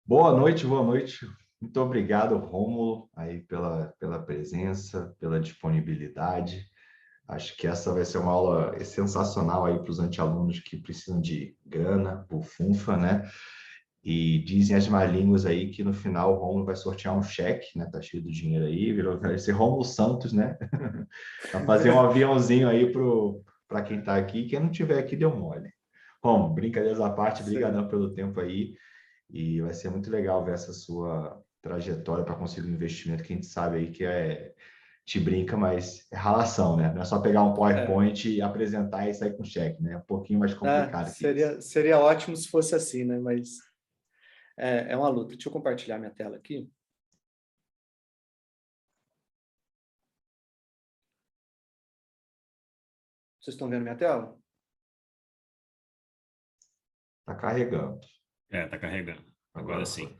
Boa noite, boa noite. Muito obrigado, Rômulo, aí pela presença, pela disponibilidade. Acho que essa vai ser uma aula sensacional aí para os antialunos que precisam de grana, bufunfa, né? E dizem as más línguas aí que no final o Rômulo vai sortear um cheque, né? Tá cheio do dinheiro aí, vai ser Rômulo Santos, né? Vai fazer um aviãozinho aí para quem está aqui. Quem não tiver aqui, deu mole. Rômulo, brincadeiras à parte, Sim. brigadão pelo tempo aí. E vai ser muito legal ver essa sua trajetória para conseguir um investimento que a gente sabe aí que te brinca, mas é ralação, né? Não é só pegar um É. PowerPoint e apresentar e sair com cheque, né? É um pouquinho mais Ah, complicado que isso. seria ótimo se fosse assim, né? Mas é uma luta. Deixa eu compartilhar minha tela aqui. Vocês estão vendo minha tela? Tá carregando. Tá carregando. Agora Agora foi. sim.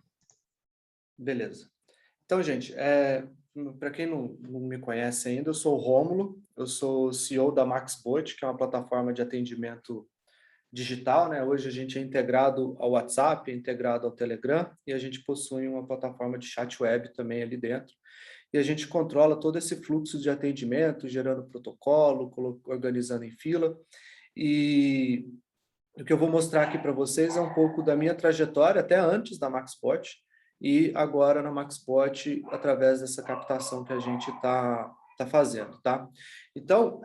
Beleza. Então, gente, para quem não me conhece ainda, eu sou o Rômulo, eu sou CEO da MaxBot, que é uma plataforma de atendimento digital, né? Hoje a gente é integrado ao WhatsApp, é integrado ao Telegram, e a gente possui uma plataforma de chat web também ali dentro. E a gente controla todo esse fluxo de atendimento, gerando protocolo, organizando em fila. E o que eu vou mostrar aqui para vocês é um pouco da minha trajetória, até antes da MaxPort, e agora na MaxPort, através dessa captação que a gente tá fazendo, tá? Então,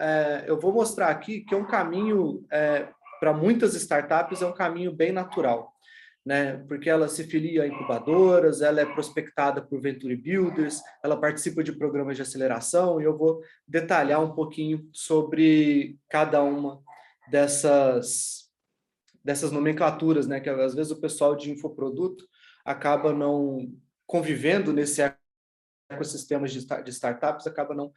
eu vou mostrar aqui que é um caminho, para muitas startups, é um caminho bem natural, né? Porque ela se filia a incubadoras, ela é prospectada por Venture Builders, ela participa de programas de aceleração, e eu vou detalhar um pouquinho sobre cada uma dessas nomenclaturas, né? Que às vezes o pessoal de infoproduto acaba não convivendo nesse ecossistema de startups, acaba não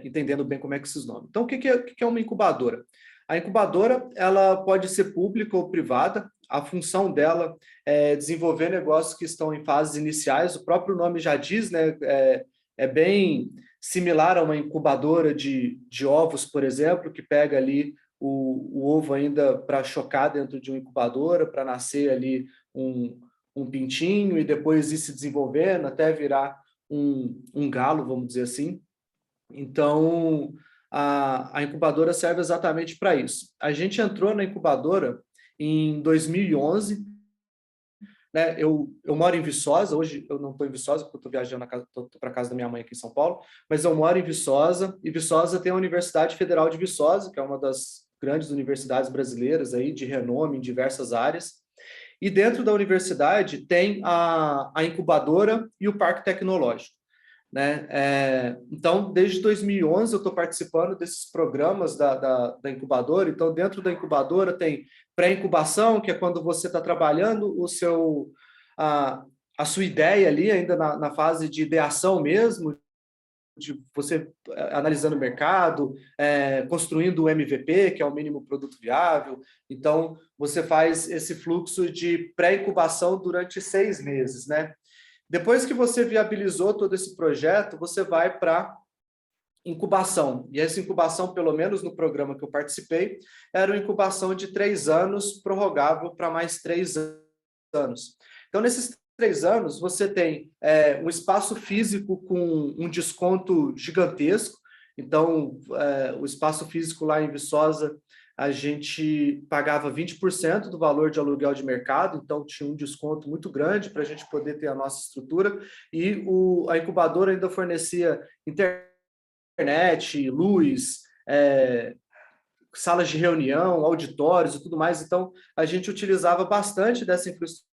entendendo bem como é que esses nomes. Então, o que é uma incubadora? A incubadora, ela pode ser pública ou privada. A função dela é desenvolver negócios que estão em fases iniciais. O próprio nome já diz, né? É bem similar a uma incubadora de ovos, por exemplo, que pega ali o ovo ainda para chocar dentro de uma incubadora, para nascer ali um pintinho e depois ir se desenvolvendo até virar um galo, vamos dizer assim. Então, a incubadora serve exatamente para isso. A gente entrou na incubadora em 2011, né? Eu moro em Viçosa, hoje eu não estou em Viçosa, porque eu estou viajando, estou para casa da minha mãe aqui em São Paulo, mas eu moro em Viçosa, e Viçosa tem a Universidade Federal de Viçosa, que é uma das grandes universidades brasileiras aí, de renome em diversas áreas. E dentro da universidade tem a incubadora e o parque tecnológico, né? Então, desde 2011 eu estou participando desses programas da incubadora. Então, dentro da incubadora tem pré-incubação, que é quando você está trabalhando a, a sua ideia ali, ainda na fase de ideação mesmo, de você analisando o mercado, construindo o MVP, que é o mínimo produto viável. Então, você faz esse fluxo de pré-incubação durante 6 meses, né? Depois que você viabilizou todo esse projeto, você vai para incubação. E essa incubação, pelo menos no programa que eu participei, era uma incubação de 3 anos, prorrogável para mais 3 anos. Então, nesses 3 anos, você tem um espaço físico com um desconto gigantesco. Então, o espaço físico lá em Viçosa, a gente pagava 20% do valor de aluguel de mercado, então tinha um desconto muito grande para a gente poder ter a nossa estrutura, e a incubadora ainda fornecia internet, luz, salas de reunião, auditórios e tudo mais. Então, a gente utilizava bastante dessa infraestrutura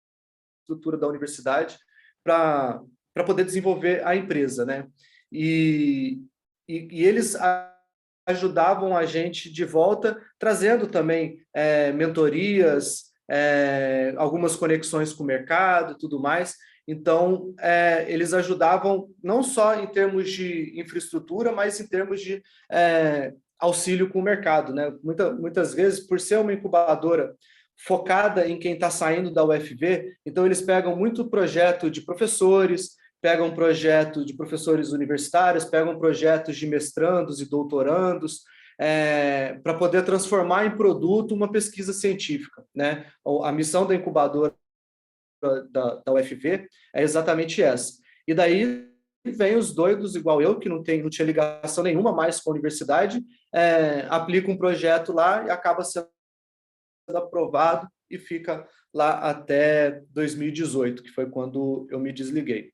da universidade para poder desenvolver a empresa, né? E eles ajudavam a gente de volta, trazendo também mentorias, algumas conexões com o mercado e tudo mais. Então, eles ajudavam não só em termos de infraestrutura, mas em termos de auxílio com o mercado, né? Muitas vezes, por ser uma incubadora focada em quem está saindo da UFV, então eles pegam muito projeto de professores, pegam projeto de professores universitários, pegam projetos de mestrandos e doutorandos, para poder transformar em produto uma pesquisa científica, né? A missão da incubadora da UFV é exatamente essa. E daí vem os doidos, igual eu, que não tinha ligação nenhuma mais com a universidade, aplica um projeto lá e acaba sendo aprovado e fica lá até 2018, que foi quando eu me desliguei.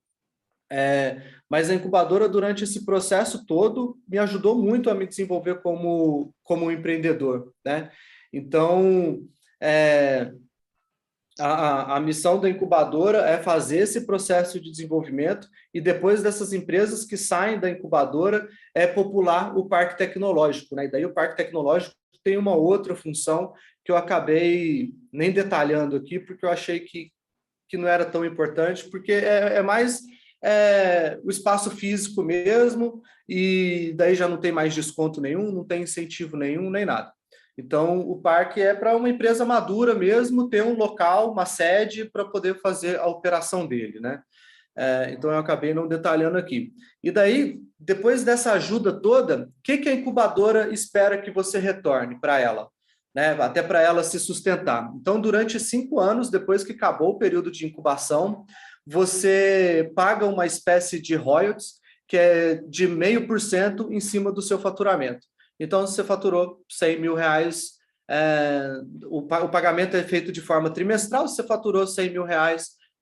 Mas a incubadora, durante esse processo todo, me ajudou muito a me desenvolver como um empreendedor, né? Então, a missão da incubadora é fazer esse processo de desenvolvimento e depois dessas empresas que saem da incubadora popular o parque tecnológico, né? E daí o parque tecnológico tem uma outra função que eu acabei nem detalhando aqui, porque eu achei que não era tão importante, porque é mais o espaço físico mesmo, e daí já não tem mais desconto nenhum, não tem incentivo nenhum, nem nada. Então, o parque é para uma empresa madura mesmo ter um local, uma sede, para poder fazer a operação dele, né? Então, eu acabei não detalhando aqui. E daí, depois dessa ajuda toda, o que a incubadora espera que você retorne para ela? Né? Até para ela se sustentar. Então, durante 5 anos, depois que acabou o período de incubação, você paga uma espécie de royalties, que é de 0,5% em cima do seu faturamento. Então, se você faturou R$100 mil, o pagamento é feito de forma trimestral. Se você faturou R$100 mil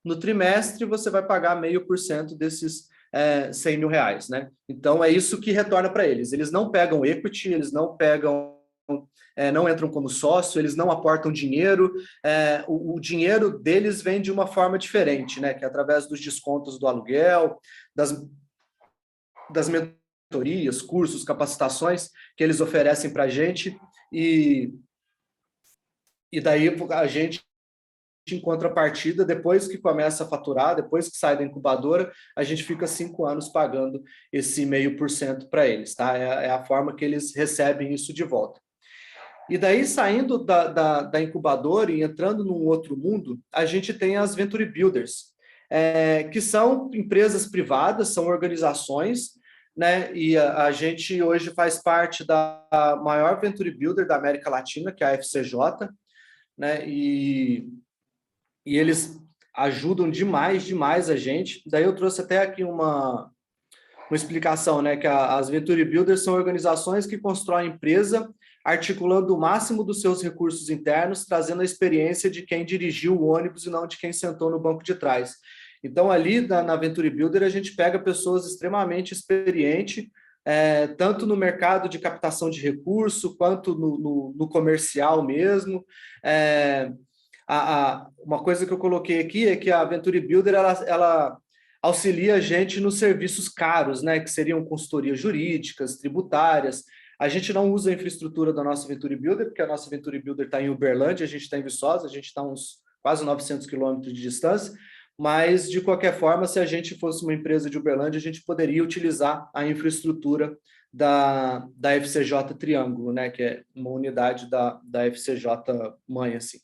no trimestre, você vai pagar 0,5% desses R$100 mil, né? Então, é isso que retorna para eles. Eles não pegam equity, eles não pegam... não entram como sócio, eles não aportam dinheiro, o dinheiro deles vem de uma forma diferente, né? Que é através dos descontos do aluguel, das mentorias, cursos, capacitações que eles oferecem para a gente, e daí a gente, em contrapartida, depois que começa a faturar, depois que sai da incubadora, a gente fica 5 anos pagando esse 0,5% para eles, tá? É a forma que eles recebem isso de volta. E daí, saindo da incubadora e entrando num outro mundo, a gente tem as Venture Builders, que são empresas privadas, são organizações, né? E a gente hoje faz parte da maior Venture Builder da América Latina, que é a FCJ, né? E eles ajudam demais a gente. Daí eu trouxe até aqui uma explicação, né? Que as Venture Builders são organizações que constroem empresa articulando o máximo dos seus recursos internos, trazendo a experiência de quem dirigiu o ônibus e não de quem sentou no banco de trás. Então, ali na Venture Builder, a gente pega pessoas extremamente experientes, tanto no mercado de captação de recurso, quanto no comercial mesmo. Uma coisa que eu coloquei aqui é que a Venture Builder, ela auxilia a gente nos serviços caros, né, que seriam consultorias jurídicas, tributárias. A gente não usa a infraestrutura da nossa Venture Builder, porque a nossa Venture Builder está em Uberlândia, a gente está em Viçosa, a gente está a uns quase 900 quilômetros de distância, mas, de qualquer forma, se a gente fosse uma empresa de Uberlândia, a gente poderia utilizar a infraestrutura da FCJ Triângulo, né, que é uma unidade da FCJ mãe, assim.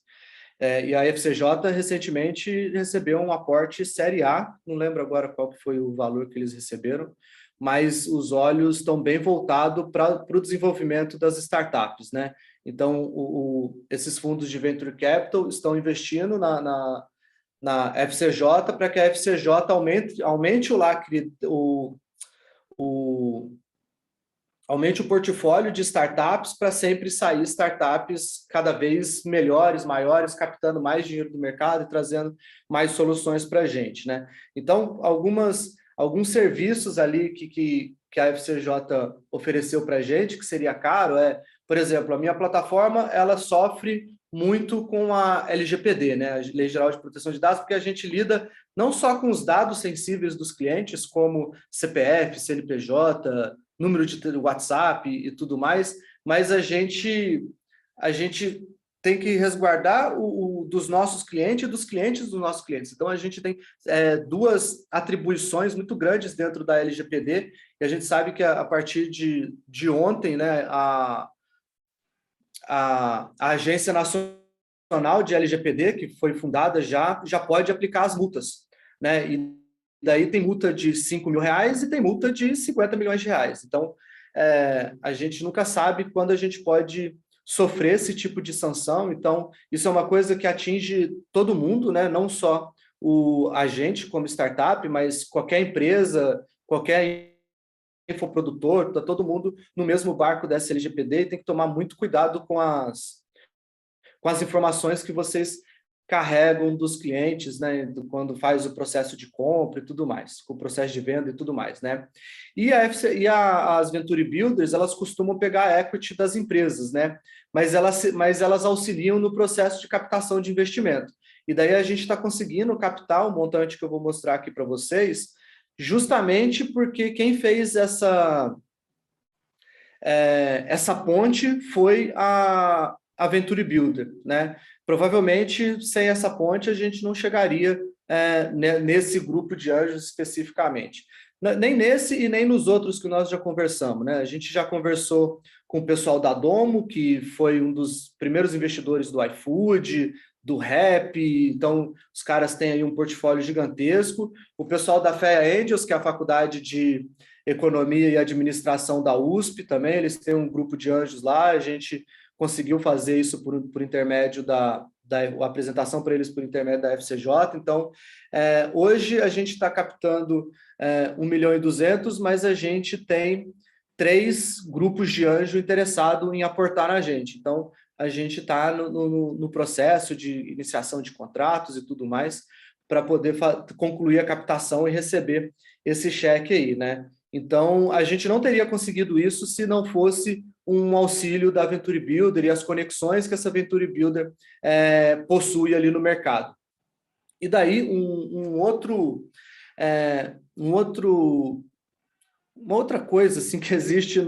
E a FCJ recentemente recebeu um aporte Série A, não lembro agora qual que foi o valor que eles receberam, mas os olhos estão bem voltados para o desenvolvimento das startups, né? Então, esses fundos de Venture Capital estão investindo na FCJ para que a FCJ aumente o lacre, aumente o portfólio de startups para sempre sair startups cada vez melhores, maiores, captando mais dinheiro do mercado e trazendo mais soluções para a gente, né? Então, alguns serviços ali que a FCJ ofereceu para a gente, que seria caro, por exemplo, a minha plataforma, ela sofre muito com a LGPD, né, a Lei Geral de Proteção de Dados, porque a gente lida não só com os dados sensíveis dos clientes, como CPF, CNPJ, número de WhatsApp e tudo mais, mas a gente tem que resguardar dos nossos clientes e dos clientes dos nossos clientes. Então, a gente tem duas atribuições muito grandes dentro da LGPD, e a gente sabe que a partir de ontem, né, a Agência Nacional de LGPD, que foi fundada já pode aplicar as multas, né? E daí tem multa de R$5 mil e tem multa de R$50 milhões. Então, a gente nunca sabe quando a gente pode sofrer esse tipo de sanção. Então, isso é uma coisa que atinge todo mundo, né? Não só a gente como startup, mas qualquer empresa, qualquer infoprodutor, está todo mundo no mesmo barco dessa LGPD e tem que tomar muito cuidado com as informações que vocês carregam dos clientes, né, quando faz o processo de compra e tudo mais, com o processo de venda e tudo mais, né? As Venture Builders, elas costumam pegar a equity das empresas, né? Mas elas auxiliam no processo de captação de investimento. E daí a gente está conseguindo captar o montante que eu vou mostrar aqui para vocês, justamente porque quem fez essa ponte foi a Venture Builder, né? Provavelmente, sem essa ponte, a gente não chegaria nesse grupo de anjos especificamente. Nem nesse e nem nos outros que nós já conversamos, né? A gente já conversou com o pessoal da Domo, que foi um dos primeiros investidores do iFood, do Rap, então os caras têm aí um portfólio gigantesco. O pessoal da FEA Angels, que é a faculdade de Economia e Administração da USP também, eles têm um grupo de anjos lá, a gente conseguiu fazer isso por intermédio da apresentação para eles por intermédio da FCJ. Então, hoje a gente está captando 1,2 milhão, mas a gente tem 3 grupos de anjo interessados em aportar na gente. Então, a gente está no processo de iniciação de contratos e tudo mais para poder concluir a captação e receber esse cheque aí, né? Então, a gente não teria conseguido isso se não fosse um auxílio da Venture Builder e as conexões que essa Venture Builder possui ali no mercado. E daí, uma outra coisa assim, que existe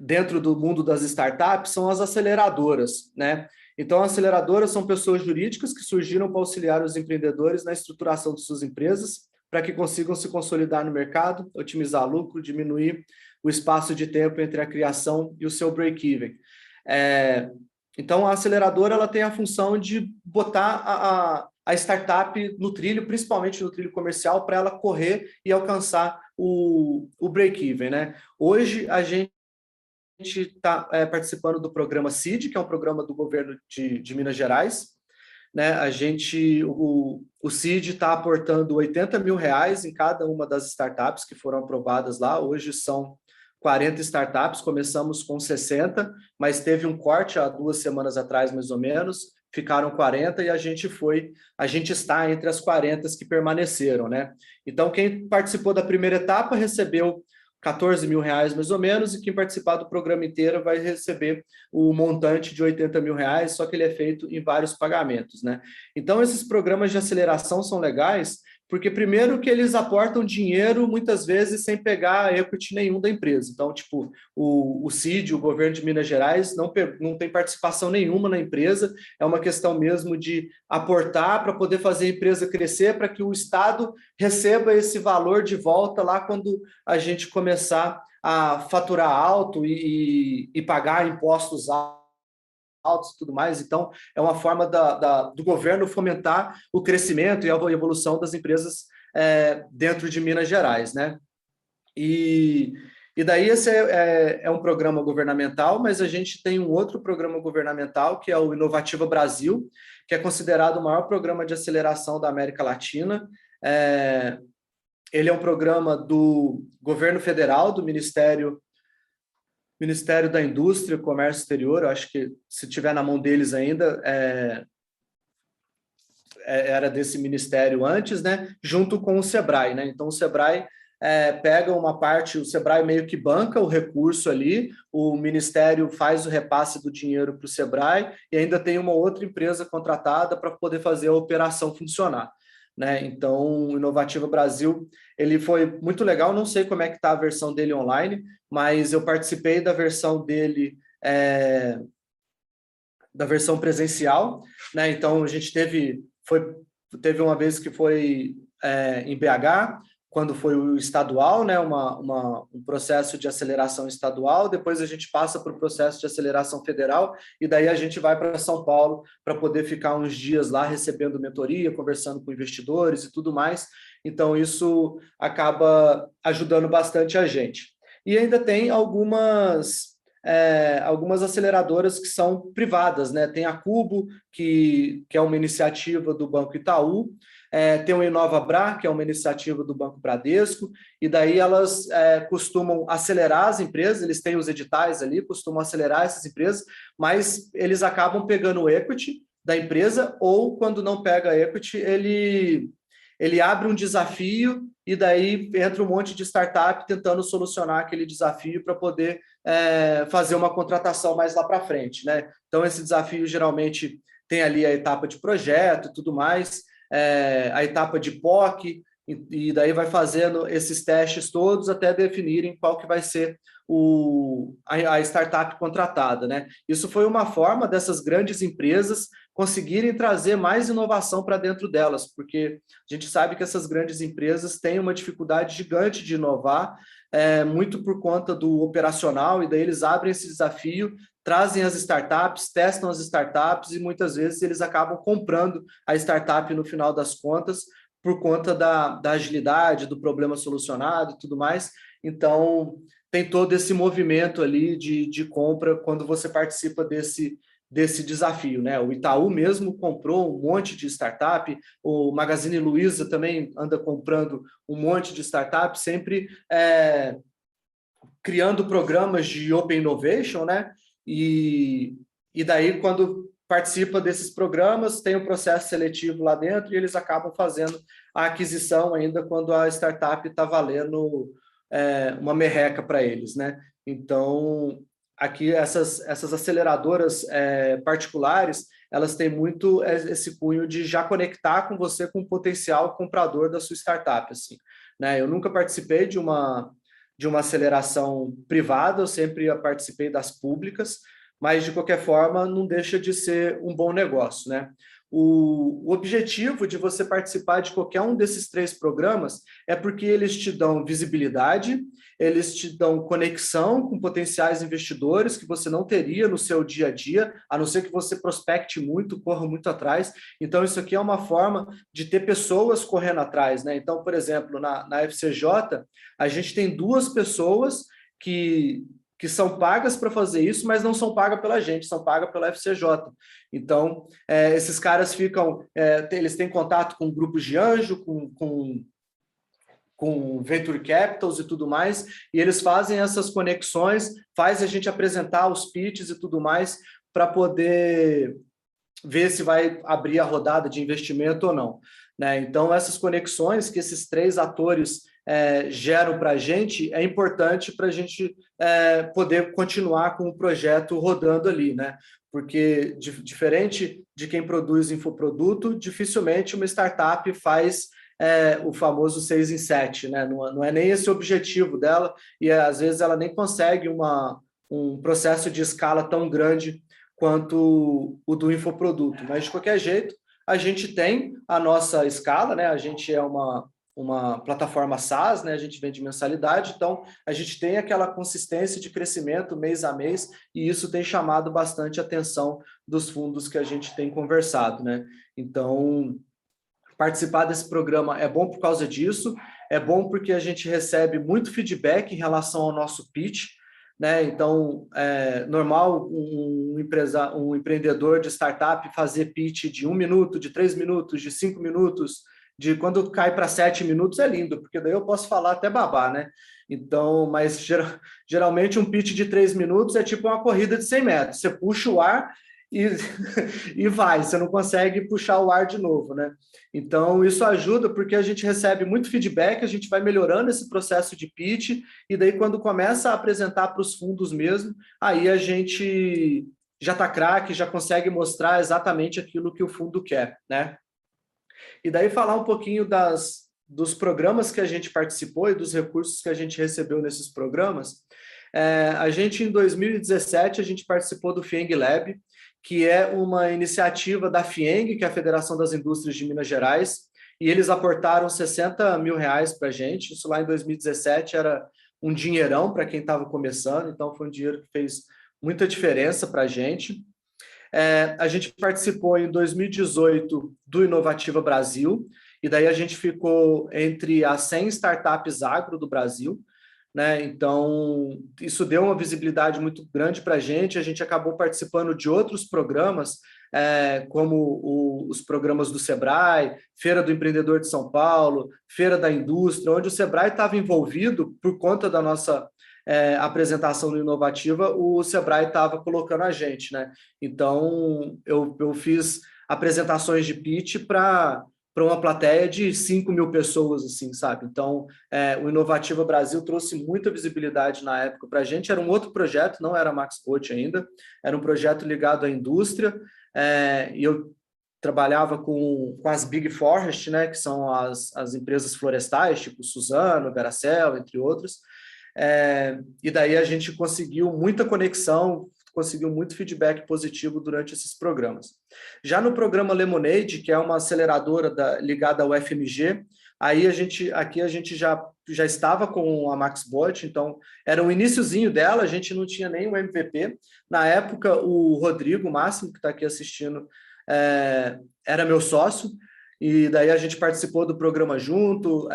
dentro do mundo das startups são as aceleradoras, né? Então, as aceleradoras são pessoas jurídicas que surgiram para auxiliar os empreendedores na estruturação de suas empresas, para que consigam se consolidar no mercado, otimizar lucro, diminuir o espaço de tempo entre a criação e o seu break-even. Então, a aceleradora ela tem a função de botar a startup no trilho, principalmente no trilho comercial, para ela correr e alcançar o break-even, né? Hoje, a gente está participando do programa CID, que é um programa do governo de Minas Gerais, né? O CID está aportando R$80 mil em cada uma das startups que foram aprovadas lá. Hoje são 40 startups, começamos com 60, mas teve um corte há 2 semanas atrás, mais ou menos, ficaram 40 e a gente está entre as 40 que permaneceram, né? Então, quem participou da primeira etapa recebeu R$14 mil mais ou menos, e quem participar do programa inteiro vai receber o montante de R$80 mil, só que ele é feito em vários pagamentos, né? Então, esses programas de aceleração são legais, porque primeiro que eles aportam dinheiro, muitas vezes, sem pegar equity nenhum da empresa. Então, tipo, o CID, o governo de Minas Gerais, não tem participação nenhuma na empresa, é uma questão mesmo de aportar para poder fazer a empresa crescer, para que o Estado receba esse valor de volta lá quando a gente começar a faturar alto e pagar impostos altos e tudo mais. Então, é uma forma do governo fomentar o crescimento e a evolução das empresas dentro de Minas Gerais, né? E daí esse é um programa governamental, mas a gente tem um outro programa governamental, que é o Inovativa Brasil, que é considerado o maior programa de aceleração da América Latina. Ele é um programa do governo federal, do Ministério da Indústria e Comércio Exterior. Eu acho que, se tiver na mão deles ainda, era desse ministério antes, né? Junto com o Sebrae, né? Então, o Sebrae pega uma parte, o Sebrae meio que banca o recurso ali, o Ministério faz o repasse do dinheiro para o Sebrae e ainda tem uma outra empresa contratada para poder fazer a operação funcionar, né? Então, o Inovativa Brasil, ele foi muito legal, não sei como é que está a versão dele online, mas eu participei da versão dele, da versão presencial, né? Então, a gente teve uma vez que foi em BH, quando foi o estadual, né? Um processo de aceleração estadual, depois a gente passa para o processo de aceleração federal, e daí a gente vai para São Paulo para poder ficar uns dias lá recebendo mentoria, conversando com investidores e tudo mais. Então, isso acaba ajudando bastante a gente. E ainda tem algumas algumas aceleradoras que são privadas, né? Tem a Cubo, que é uma iniciativa do Banco Itaú, tem o InovaBra, que é uma iniciativa do Banco Bradesco, e daí elas costumam acelerar as empresas, eles têm os editais ali, costumam acelerar essas empresas, mas eles acabam pegando o equity da empresa, ou quando não pega equity, ele abre um desafio e daí entra um monte de startup tentando solucionar aquele desafio para poder fazer uma contratação mais lá para frente, né? Então, esse desafio geralmente tem ali a etapa de projeto e tudo mais, a etapa de POC, e daí vai fazendo esses testes todos até definirem qual que vai ser a startup contratada, né? Isso foi uma forma dessas grandes empresas conseguirem trazer mais inovação para dentro delas, porque a gente sabe que essas grandes empresas têm uma dificuldade gigante de inovar, muito por conta do operacional, e daí eles abrem esse desafio, trazem as startups, testam as startups, e muitas vezes eles acabam comprando a startup no final das contas, por conta da agilidade, do problema solucionado e tudo mais. Então, tem todo esse movimento ali de compra quando você participa desse desafio, né? O Itaú mesmo comprou um monte de startup, o Magazine Luiza também anda comprando um monte de startup, sempre criando programas de Open Innovation, né? E daí, quando participa desses programas, tem um processo seletivo lá dentro e eles acabam fazendo a aquisição ainda quando a startup está valendo uma merreca para eles, né? Então, aqui essas aceleradoras particulares, elas têm muito esse cunho de já conectar com você com o potencial comprador da sua startup, assim, né? Eu nunca participei de uma aceleração privada, eu sempre participei das públicas, mas, de qualquer forma, não deixa de ser um bom negócio, né? O objetivo de você participar de qualquer um desses 3 programas é porque eles te dão visibilidade, eles te dão conexão com potenciais investidores que você não teria no seu dia a dia, a não ser que você prospecte muito, corra muito atrás. Então, isso aqui é uma forma de ter pessoas correndo atrás, né? Então, por exemplo, na FCJ, a gente tem 2 pessoas que são pagas para fazer isso, mas não são pagas pela gente, são pagas pela FCJ. Então, esses caras ficam, eles têm contato com grupos de anjo, com Venture Capitals e tudo mais, e eles fazem essas conexões, faz a gente apresentar os pitches e tudo mais, para poder ver se vai abrir a rodada de investimento ou não, né? Então, essas conexões que esses 3 atores geram para a gente, é importante para a gente poder continuar com o projeto rodando ali, né? Porque, diferente de quem produz infoproduto, dificilmente uma startup faz o famoso 6 em 7, né? Não é nem esse o objetivo dela, e às vezes ela nem consegue um processo de escala tão grande quanto o do infoproduto. Mas, de qualquer jeito, a gente tem a nossa escala, né? A gente é uma plataforma SaaS, né? A gente vende mensalidade, então a gente tem aquela consistência de crescimento mês a mês, e isso tem chamado bastante a atenção dos fundos que a gente tem conversado, né? Então, participar desse programa é bom por causa disso, é bom porque a gente recebe muito feedback em relação ao nosso pitch, né? Então, normal um empreendedor de startup fazer pitch de 1 minuto, de 3 minutos, de 5 minutos, de quando cai para 7 minutos é lindo, porque daí eu posso falar até babar, né? Então, mas geralmente um pitch de 3 minutos é tipo uma corrida de 100 metros. Você puxa o ar e vai, você não consegue puxar o ar de novo, né? Então, isso ajuda porque a gente recebe muito feedback, a gente vai melhorando esse processo de pitch, e daí quando começa a apresentar para os fundos mesmo, aí a gente já está craque, já consegue mostrar exatamente aquilo que o fundo quer, né? E daí falar um pouquinho dos programas que a gente participou e dos recursos que a gente recebeu nesses programas. A gente, em 2017, a gente participou do FIENG Lab, que é uma iniciativa da FIENG, que é a Federação das Indústrias de Minas Gerais, e eles aportaram R$60 mil para a gente. Isso lá em 2017 era um dinheirão para quem estava começando, então foi um dinheiro que fez muita diferença para a gente. A gente participou em 2018 do Inovativa Brasil, e daí a gente ficou entre as 100 startups agro do Brasil. né? Então, isso deu uma visibilidade muito grande para a gente acabou participando de outros programas, como os programas do Sebrae, Feira do Empreendedor de São Paulo, Feira da Indústria, onde o Sebrae estava envolvido por conta da nossa apresentação no Inovativa, o Sebrae estava colocando a gente, né? Então, eu fiz apresentações de pitch para uma plateia de 5.000 pessoas, assim, sabe? Então, o Inovativa Brasil trouxe muita visibilidade na época para a gente. Era um outro projeto, não era a MaxBot ainda, era um projeto ligado à indústria, e eu trabalhava com as Big Forest, né, que são as empresas florestais, tipo Suzano, Veracel, entre outros. E daí a gente conseguiu muita conexão, conseguiu muito feedback positivo durante esses programas. Já no programa Lemonade, que é uma aceleradora ligada ao FMG, aí aqui a gente já estava com a MaxBot, então era o iniciozinho dela, a gente não tinha nem o MVP. Na época, o Rodrigo Máximo, que está aqui assistindo, era meu sócio, e daí a gente participou do programa junto,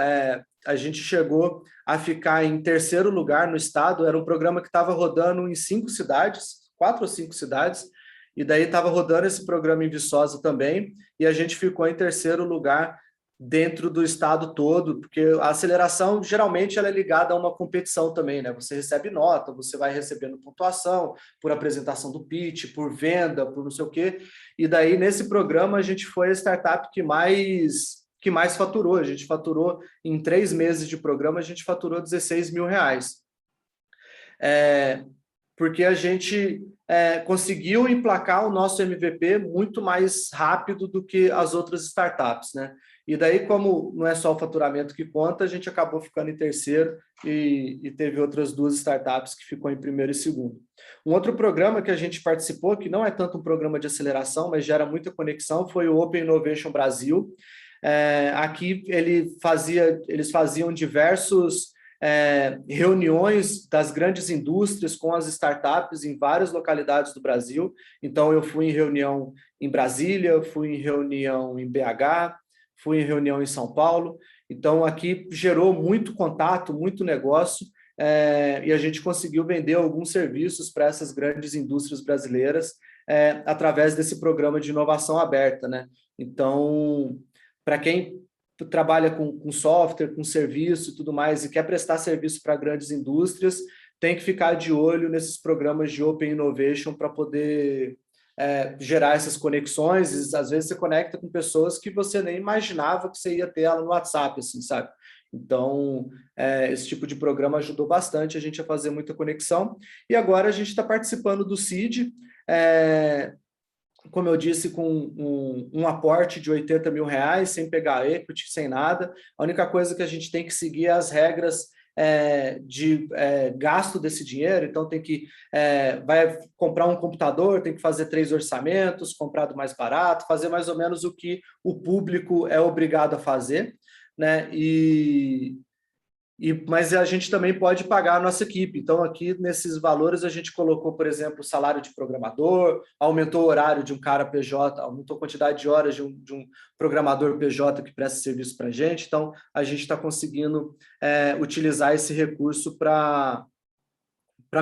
a gente chegou a ficar em terceiro lugar no estado, era um programa que estava rodando em 5 cidades, 4 ou 5 cidades, e daí estava rodando esse programa em Viçosa também, e a gente ficou em terceiro lugar dentro do estado todo, porque a aceleração, geralmente, ela é ligada a uma competição também, né? Você recebe nota, você vai recebendo pontuação por apresentação do pitch, por venda, por não sei o quê, e daí, nesse programa, a gente foi a startup que mais faturou. A gente faturou, em 3 meses de programa, a gente faturou R$16 mil. Porque a gente conseguiu emplacar o nosso MVP muito mais rápido do que as outras startups, né? E daí, como não é só o faturamento que conta, a gente acabou ficando em terceiro e teve outras 2 startups que ficou em primeiro e segundo. Um outro programa que a gente participou, que não é tanto um programa de aceleração, mas gera muita conexão, foi o Open Innovation Brasil. Aqui eles faziam diversos reuniões das grandes indústrias com as startups em várias localidades do Brasil. Então, eu fui em reunião em Brasília, fui em reunião em BH, fui em reunião em São Paulo. Então, aqui gerou muito contato, muito negócio, e a gente conseguiu vender alguns serviços para essas grandes indústrias brasileiras através desse programa de inovação aberta, né? Então, para quem trabalha com software, com serviço e tudo mais, e quer prestar serviço para grandes indústrias, tem que ficar de olho nesses programas de Open Innovation para poder gerar essas conexões. Às vezes você conecta com pessoas que você nem imaginava que você ia ter ela no WhatsApp, assim, sabe? Então, esse tipo de programa ajudou bastante a gente a fazer muita conexão. E agora a gente está participando do CID, como eu disse, com um aporte de R$80 mil, sem pegar equity, sem nada. A única coisa que a gente tem que seguir é as regras de gasto desse dinheiro. Então, vai comprar um computador, tem que fazer 3 orçamentos, comprar do mais barato, fazer mais ou menos o que o público é obrigado a fazer, né? Mas a gente também pode pagar a nossa equipe. Então, aqui nesses valores, a gente colocou, por exemplo, o salário de programador, aumentou o horário de um cara PJ, aumentou a quantidade de horas de um programador PJ que presta serviço para a gente. Então, a gente está conseguindo utilizar esse recurso para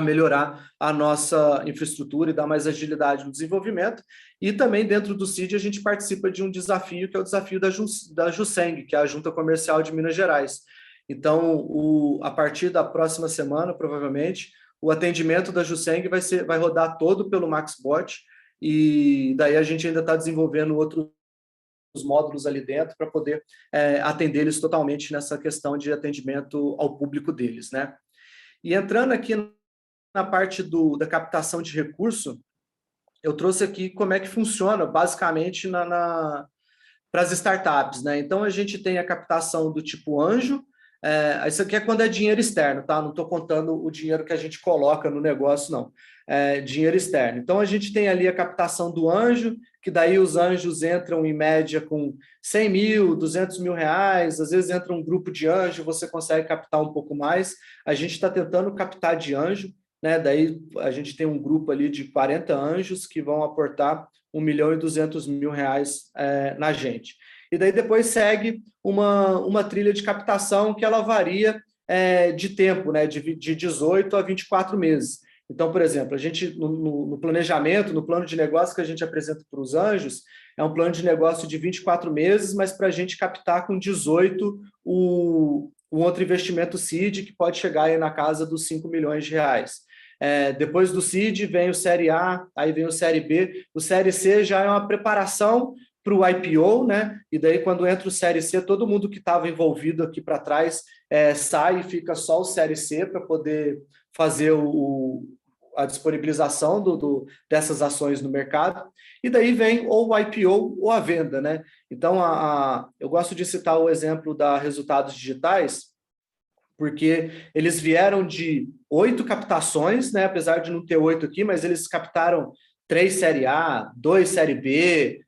melhorar a nossa infraestrutura e dar mais agilidade no desenvolvimento. E também, dentro do CID, a gente participa de um desafio, que é o desafio da Juseng, que é a Junta Comercial de Minas Gerais. Então, a partir da próxima semana, provavelmente, o atendimento da Juseng vai rodar todo pelo MaxBot, e daí a gente ainda está desenvolvendo outros módulos ali dentro para poder atender eles totalmente nessa questão de atendimento ao público deles, né? E entrando aqui na parte da captação de recurso, eu trouxe aqui como é que funciona, basicamente, para as startups, né? Então, a gente tem a captação do tipo anjo. Isso aqui é quando é dinheiro externo, tá? Não estou contando o dinheiro que a gente coloca no negócio, não. Dinheiro externo. Então, a gente tem ali a captação do anjo, que daí os anjos entram em média com 100 mil, 200 mil reais, às vezes entra um grupo de anjo, você consegue captar um pouco mais. A gente está tentando captar de anjo, né? Daí a gente tem um grupo ali de 40 anjos que vão aportar 1.200.000 reais na gente. E daí depois segue uma trilha de captação que ela varia de tempo, né, de 18 a 24 meses. Então, por exemplo, a gente, no planejamento, no plano de negócio que a gente apresenta para os anjos, é um plano de negócio de 24 meses, mas para a gente captar com 18 um outro investimento seed que pode chegar aí na casa dos 5 milhões de reais. Depois do seed vem o Série A, aí vem o Série B. O Série C já é uma preparação para o IPO, né? E daí, quando entra o Série C, todo mundo que estava envolvido aqui para trás sai e fica só o Série C para poder fazer a disponibilização dessas ações no mercado. E daí vem ou o IPO ou a venda, né? Então, eu gosto de citar o exemplo da Resultados Digitais, porque eles vieram de 8 captações, né? Apesar de não ter 8 aqui, mas eles captaram 3 Série A, 2 Série B,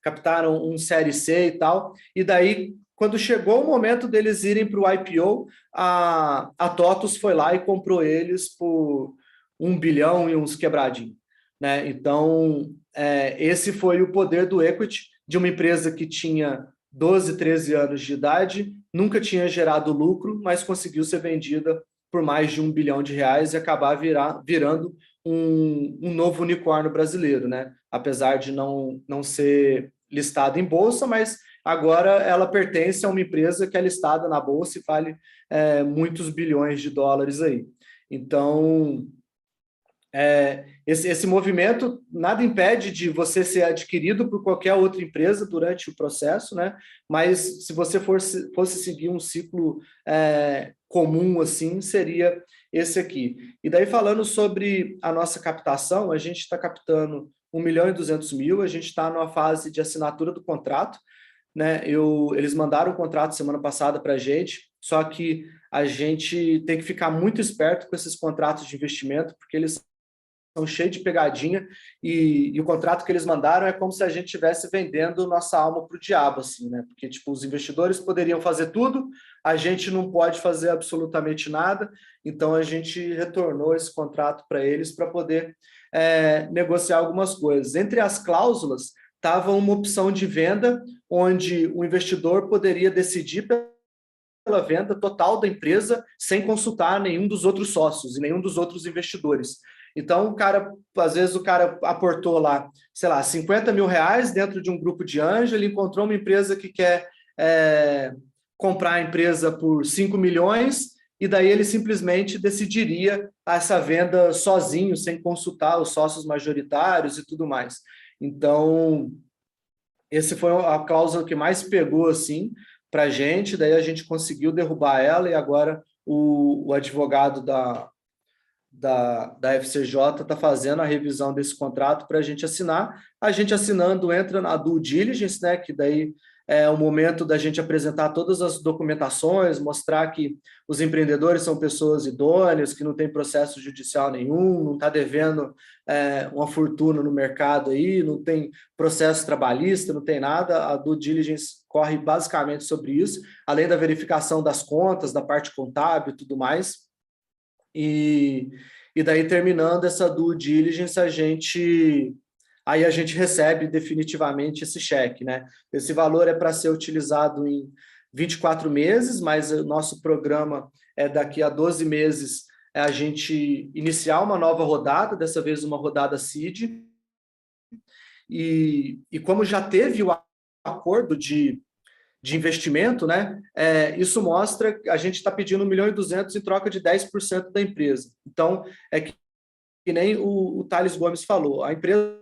captaram um Série C e tal, e daí, quando chegou o momento deles irem para o IPO, a TOTUS foi lá e comprou eles por 1 bilhão e uns quebradinhos, né? Então, esse foi o poder do equity de uma empresa que tinha 12, 13 anos de idade, nunca tinha gerado lucro, mas conseguiu ser vendida por mais de 1 bilhão de reais e acabar virando um novo unicórnio brasileiro, né? Apesar de não ser listada em bolsa, mas agora ela pertence a uma empresa que é listada na bolsa e vale muitos bilhões de dólares aí. Então, esse movimento nada impede de você ser adquirido por qualquer outra empresa durante o processo, né? Mas se você fosse seguir um ciclo comum assim, seria esse aqui. E daí, falando sobre a nossa captação, a gente está captando 1 milhão e 200 mil, a gente está numa fase de assinatura do contrato, né? Eles mandaram o contrato semana passada para a gente, só que a gente tem que ficar muito esperto com esses contratos de investimento, porque eles são cheios de pegadinha, e o contrato que eles mandaram é como se a gente estivesse vendendo nossa alma para o diabo, assim, né? Porque, tipo, os investidores poderiam fazer tudo, a gente não pode fazer absolutamente nada, então a gente retornou esse contrato para eles para poder negociar algumas coisas. Entre as cláusulas, estava uma opção de venda, onde o investidor poderia decidir pela venda total da empresa sem consultar nenhum dos outros sócios e nenhum dos outros investidores. Então, às vezes o cara aportou lá, sei lá, 50 mil reais dentro de um grupo de anjo, ele encontrou uma empresa que quer comprar a empresa por 5 milhões, e daí ele simplesmente decidiria essa venda sozinho, sem consultar os sócios majoritários e tudo mais. Então, esse foi a cláusula que mais pegou, assim, para a gente, daí a gente conseguiu derrubar ela, e agora o advogado da FCJ está fazendo a revisão desse contrato para a gente assinar. A gente assinando entra na due diligence, né, que daí é o momento da gente apresentar todas as documentações, mostrar que os empreendedores são pessoas idôneas, que não tem processo judicial nenhum, não está devendo uma fortuna no mercado aí, não tem processo trabalhista, não tem nada. A due diligence corre basicamente sobre isso, além da verificação das contas, da parte contábil e tudo mais. E daí, terminando essa due diligence, a gente recebe definitivamente esse cheque, né? Esse valor é para ser utilizado em 24 meses, mas o nosso programa é daqui a 12 meses a gente iniciar uma nova rodada, dessa vez uma rodada seed, e como já teve o acordo de investimento, né? Isso mostra que a gente está pedindo 1 milhão e 200 em troca de 10% da empresa. Então, que nem o Thales Gomes falou, a empresa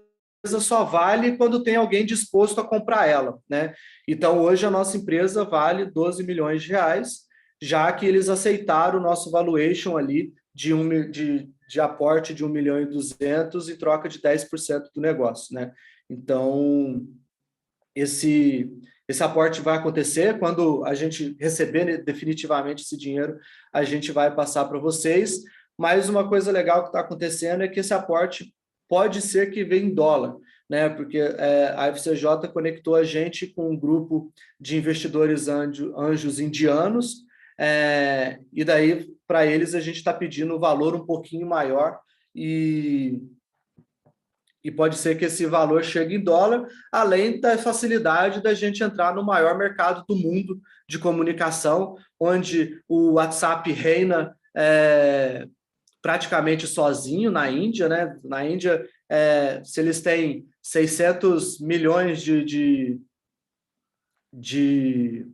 só vale quando tem alguém disposto a comprar ela, né? Então, hoje a nossa empresa vale 12 milhões de reais, já que eles aceitaram o nosso valuation ali de aporte de 1 milhão e 200 em troca de 10% do negócio, né? Então, esse aporte vai acontecer. Quando a gente receber definitivamente esse dinheiro, a gente vai passar para vocês. Mas uma coisa legal que está acontecendo é que esse aporte pode ser que venha em dólar, né? Porque a FCJ conectou a gente com um grupo de investidores anjos indianos, e daí, para eles, a gente está pedindo um valor um pouquinho maior, e E pode ser que esse valor chegue em dólar, além da facilidade da gente entrar no maior mercado do mundo de comunicação, onde o WhatsApp reina praticamente sozinho na Índia, né? Na Índia, se eles têm 600 milhões de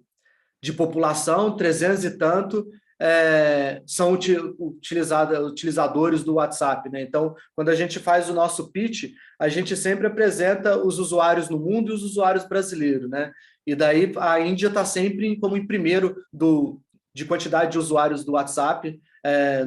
população, 300 e tanto são utilizadores do WhatsApp, né? Então, quando a gente faz o nosso pitch, a gente sempre apresenta os usuários no mundo e os usuários brasileiros, né? E daí a Índia está sempre como em primeiro de quantidade de usuários do WhatsApp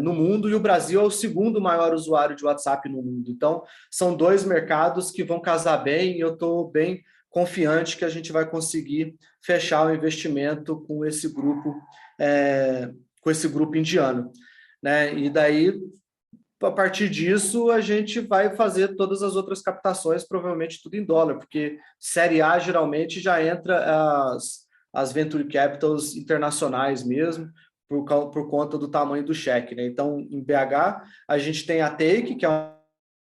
no mundo, e o Brasil é o segundo maior usuário de WhatsApp no mundo. Então, são dois mercados que vão casar bem, e eu estou bem confiante que a gente vai conseguir fechar o investimento com esse grupo indiano, né? E daí, a partir disso, a gente vai fazer todas as outras captações, provavelmente tudo em dólar, porque Série A geralmente já entra as Venture Capitals internacionais mesmo, por conta do tamanho do cheque, né? Então, em BH, a gente tem a Take, que é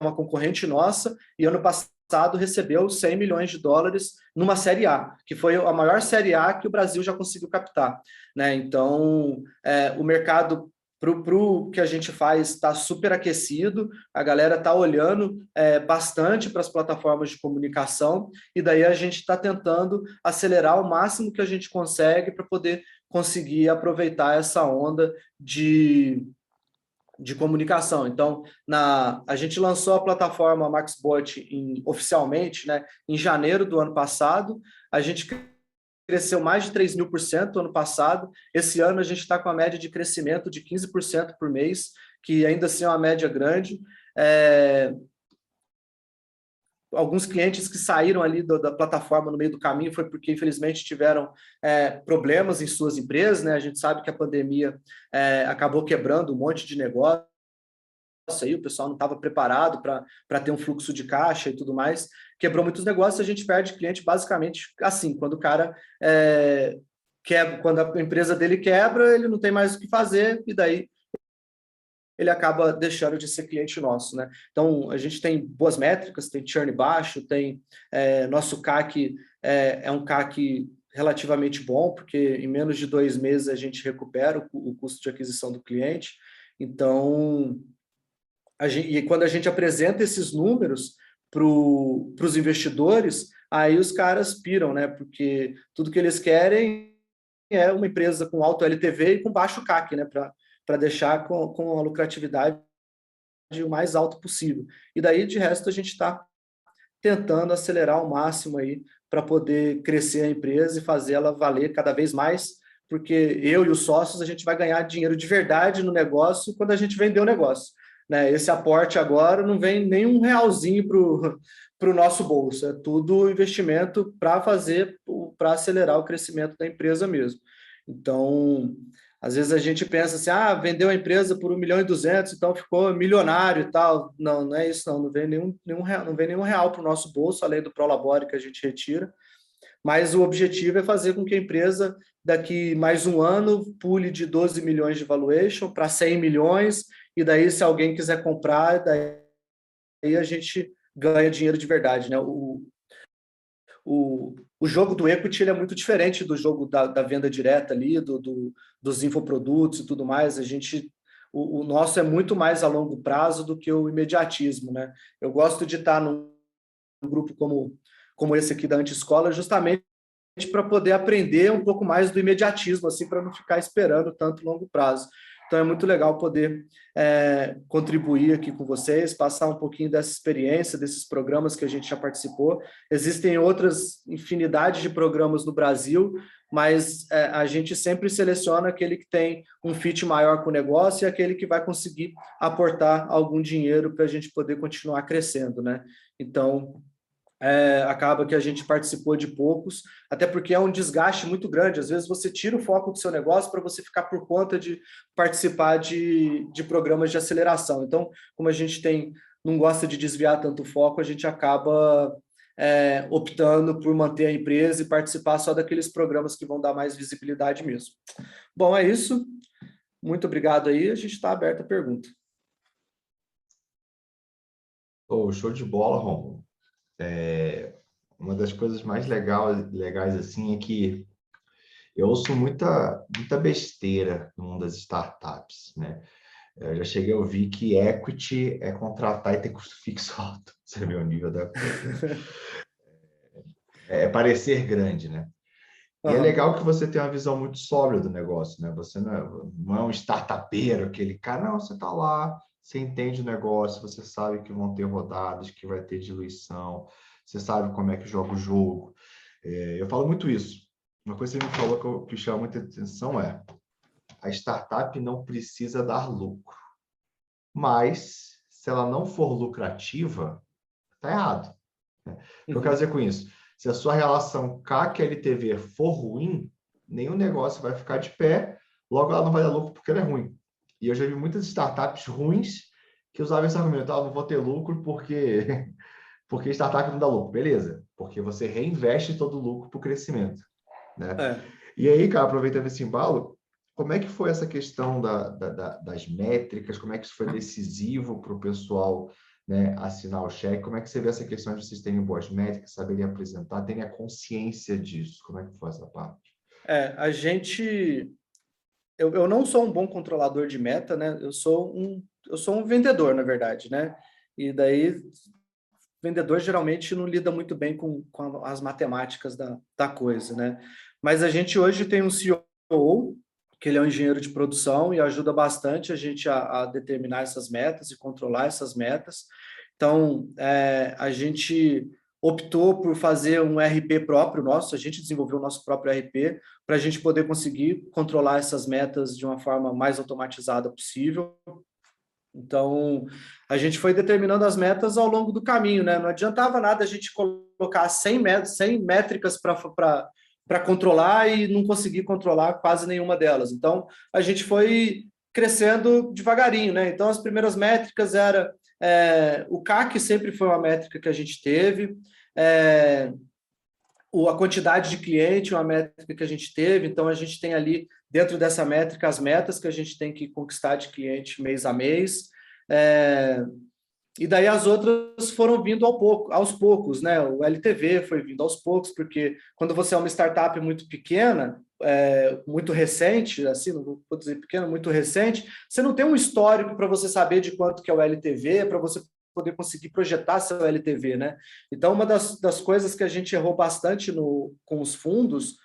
uma concorrente nossa, e ano passado recebeu 100 milhões de dólares numa Série A, que foi a maior Série A que o Brasil já conseguiu captar, né? Então, o mercado para o que a gente faz está super aquecido, a galera está olhando bastante para as plataformas de comunicação, e daí a gente está tentando acelerar o máximo que a gente consegue para poder conseguir aproveitar essa onda de comunicação. Então, a gente lançou a plataforma MaxBot oficialmente, né, em janeiro do ano passado. A gente cresceu mais de 3.000% no ano passado. Esse ano a gente está com a média de crescimento de 15% por mês, que ainda assim é uma média grande. Alguns clientes que saíram ali da plataforma no meio do caminho foi porque, infelizmente, tiveram problemas em suas empresas, né? A gente sabe que a pandemia acabou quebrando um monte de negócio aí, o pessoal não estava preparado para ter um fluxo de caixa e tudo mais, quebrou muitos negócios, a gente perde cliente basicamente assim, quando o cara quebra, quando a empresa dele quebra, ele não tem mais o que fazer, e daí ele acaba deixando de ser cliente nosso, né? Então, a gente tem boas métricas, tem churn baixo, tem nosso CAC é um CAC relativamente bom, porque em menos de 2 meses a gente recupera o custo de aquisição do cliente. Então, e quando a gente apresenta esses números para os investidores, aí os caras piram, né? Porque tudo que eles querem é uma empresa com alto LTV e com baixo CAC, né? Para deixar com a lucratividade o mais alto possível. E daí, de resto, a gente está tentando acelerar ao máximo aí para poder crescer a empresa e fazer ela valer cada vez mais, porque eu e os sócios, a gente vai ganhar dinheiro de verdade no negócio quando a gente vender o negócio, né? Esse aporte agora não vem nem um realzinho para o nosso bolso, é tudo investimento para acelerar o crescimento da empresa mesmo. Então, às vezes a gente pensa assim, vendeu a empresa por 1.200.000, então ficou milionário e tal. Não, não é isso, não. Não vem nenhum real, não vem nenhum real para o nosso bolso, além do Prolabore que a gente retira. Mas o objetivo é fazer com que a empresa, daqui mais um ano, pule de 12 milhões de valuation para 100 milhões, e daí, se alguém quiser comprar, daí a gente ganha dinheiro de verdade, né? O jogo do equity ele é muito diferente do jogo da venda direta ali, dos infoprodutos e tudo mais. O nosso é muito mais a longo prazo do que o imediatismo, né? Eu gosto de estar num grupo como esse aqui da Anti-Escola, justamente para poder aprender um pouco mais do imediatismo, assim, para não ficar esperando tanto longo prazo. Então, é muito legal poder contribuir aqui com vocês, passar um pouquinho dessa experiência, desses programas que a gente já participou. Existem outras infinidade de programas no Brasil, mas a gente sempre seleciona aquele que tem um fit maior com o negócio e aquele que vai conseguir aportar algum dinheiro para a gente poder continuar crescendo, né? Então, acaba que a gente participou de poucos, até porque é um desgaste muito grande. Às vezes você tira o foco do seu negócio para você ficar por conta de participar de programas de aceleração. Então, como a gente não gosta de desviar tanto o foco, a gente acaba optando por manter a empresa e participar só daqueles programas que vão dar mais visibilidade mesmo. Bom, é isso. Muito obrigado aí. A gente está aberto a pergunta. Oh, show de bola, Romulo. Uma das coisas mais legais assim é que eu ouço muita besteira no mundo das startups, né? Eu já cheguei a ouvir que equity é contratar e ter custo fixo alto. Você vê o nível da coisa, né? É parecer grande, né? E é Aham. legal que você tem uma visão muito sóbria do negócio, né? Você não é um startupeiro, aquele cara, não, você está lá, você entende o negócio, você sabe que vão ter rodadas, que vai ter diluição, você sabe como é que joga o jogo. Eu falo muito isso. Uma coisa que você me falou que chama muita atenção é a startup não precisa dar lucro, mas se ela não for lucrativa, está errado. O que eu quero Uhum. dizer com isso? Se a sua relação CAC-LTV for ruim, nenhum negócio vai ficar de pé, logo ela não vai dar lucro porque ela é ruim. E eu já vi muitas startups ruins que usavam esse argumento, não vou ter lucro porque, porque startup não dá lucro. Beleza, porque você reinveste todo o lucro para o crescimento, né? É. E aí, cara, aproveitando esse embalo, como é que foi essa questão das métricas? Como é que isso foi decisivo para o pessoal, né, assinar o cheque? Como é que você vê essa questão de vocês terem boas métricas, saberem apresentar, terem a consciência disso? Como é que foi essa parte? A gente. Eu não sou um bom controlador de meta, né? Eu sou um vendedor, na verdade, né? E daí, vendedor geralmente não lida muito bem com as matemáticas da coisa, né? Mas a gente hoje tem um CEO, que ele é um engenheiro de produção e ajuda bastante a gente a determinar essas metas e controlar essas metas. Então, a gente optou por fazer um RP próprio nosso, a gente desenvolveu o nosso próprio RP para a gente poder conseguir controlar essas metas de uma forma mais automatizada possível. Então, a gente foi determinando as metas ao longo do caminho, né? Não adiantava nada a gente colocar 100 métricas para controlar e não conseguir controlar quase nenhuma delas. Então, a gente foi crescendo devagarinho, né? Então, as primeiras métricas era o CAC sempre foi uma métrica que a gente teve, é, a quantidade de cliente, uma métrica que a gente teve, então a gente tem ali, dentro dessa métrica, as metas que a gente tem que conquistar de cliente mês a mês, é, e daí as outras foram vindo aos poucos, né? O LTV foi vindo aos poucos, porque quando você é uma startup muito pequena, muito recente, assim, não vou dizer pequena, muito recente, você não tem um histórico para você saber de quanto que é o LTV, para você poder conseguir projetar seu LTV, né? Então, uma das coisas que a gente errou bastante com os fundos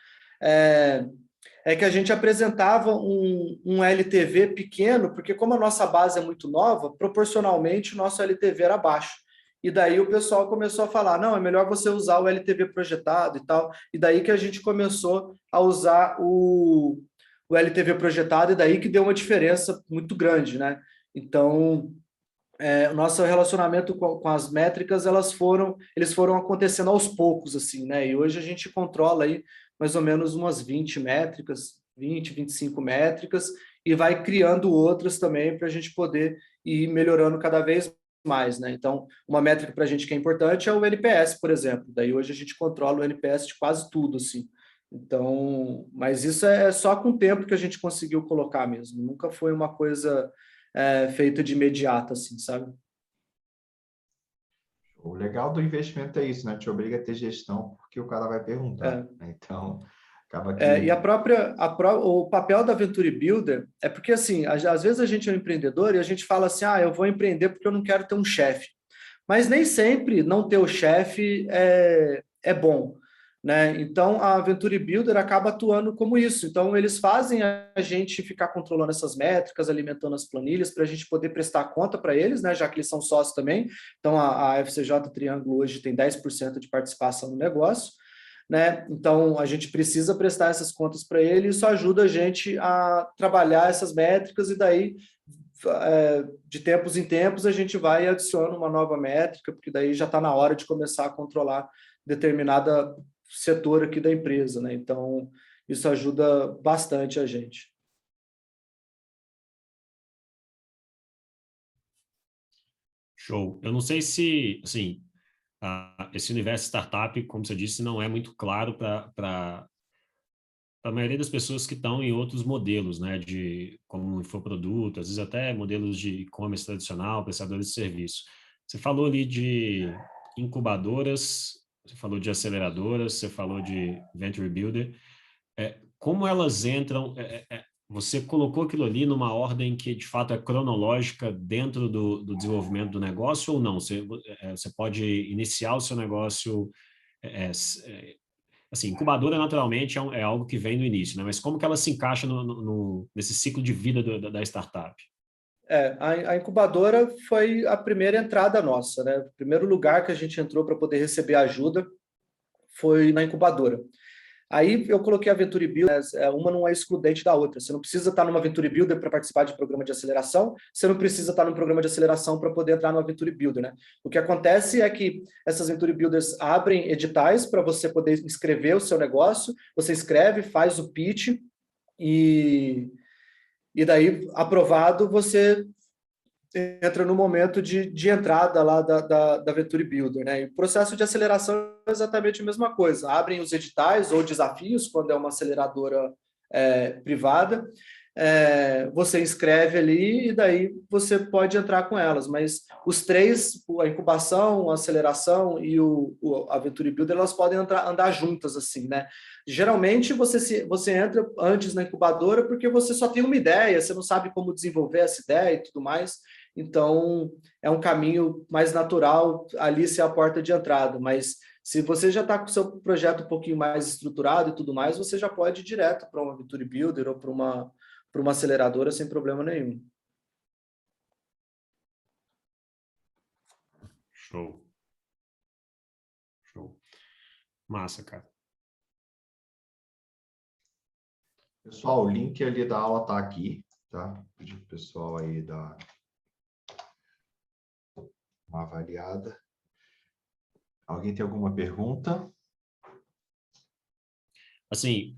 é que a gente apresentava um LTV pequeno, porque como a nossa base é muito nova, proporcionalmente o nosso LTV era baixo. E daí o pessoal começou a falar, não, é melhor você usar o LTV projetado e tal. E daí que a gente começou a usar o LTV projetado, e daí que deu uma diferença muito grande, né? Então, o nosso relacionamento com as métricas, eles foram acontecendo aos poucos, assim, né? E hoje a gente controla aí mais ou menos umas 20 métricas, 25 métricas, e vai criando outras também para a gente poder ir melhorando cada vez mais, né? Então, uma métrica para a gente que é importante é o NPS, por exemplo. Daí hoje a gente controla o NPS de quase tudo, assim. Então, mas isso é só com o tempo que a gente conseguiu colocar mesmo. Nunca foi uma coisa feita de imediato, assim, sabe? O legal do investimento é isso, né? Te obriga a ter gestão, porque o cara vai perguntar, É. né? Então, acaba E que o papel da Venture Builder é porque, assim, às vezes a gente é um empreendedor e a gente fala assim, eu vou empreender porque eu não quero ter um chefe. Mas nem sempre não ter o chefe é bom, né? Então, a Venture Builder acaba atuando como isso. Então, eles fazem a gente ficar controlando essas métricas, alimentando as planilhas, para a gente poder prestar conta para eles, né? Já que eles são sócios também. Então, a FCJ Triângulo hoje tem 10% de participação no negócio, né? Então, a gente precisa prestar essas contas para ele, e isso ajuda a gente a trabalhar essas métricas, e daí, de tempos em tempos, a gente vai e adiciona uma nova métrica, porque daí já está na hora de começar a controlar determinada setor aqui da empresa, né? Então, isso ajuda bastante a gente. Show. Eu não sei se, assim, esse universo startup, como você disse, não é muito claro para a maioria das pessoas que estão em outros modelos, né, de como infoproduto, às vezes até modelos de e-commerce tradicional, prestadores de serviço. Você falou ali de incubadoras, você falou de aceleradoras, você falou de Venture Builder. Como elas entram... você colocou aquilo ali numa ordem que, de fato, é cronológica dentro do desenvolvimento do negócio ou não? Você pode iniciar o seu negócio... assim, incubadora, naturalmente, é algo que vem no início, né? Mas como que ela se encaixa nesse ciclo de vida da startup? A incubadora foi a primeira entrada nossa, né? O primeiro lugar que a gente entrou para poder receber ajuda foi na incubadora. Aí eu coloquei a Venture Builder, uma não é excludente da outra. Você não precisa estar numa Venture Builder para participar de programa de aceleração, você não precisa estar num programa de aceleração para poder entrar numa Venture Builder, né? O que acontece é que essas Venture Builders abrem editais para você poder inscrever o seu negócio, você escreve, faz o pitch e daí, aprovado, você entra no momento de entrada lá da Venture Builder, né? E o processo de aceleração é exatamente a mesma coisa. Abrem os editais ou desafios, quando é uma aceleradora privada, você inscreve ali e daí você pode entrar com elas. Mas os três, a incubação, a aceleração e a Venture Builder, elas podem andar juntas, assim, né? Geralmente você entra antes na incubadora porque você só tem uma ideia, você não sabe como desenvolver essa ideia e tudo mais. Então, é um caminho mais natural ali ser a porta de entrada, mas se você já está com o seu projeto um pouquinho mais estruturado e tudo mais, você já pode ir direto para uma Venture Builder ou para uma aceleradora sem problema nenhum. Show. Show. Massa, cara. Pessoal, o link ali da aula está aqui, tá? Pedir para o pessoal aí dar uma avaliada. Alguém tem alguma pergunta? Assim,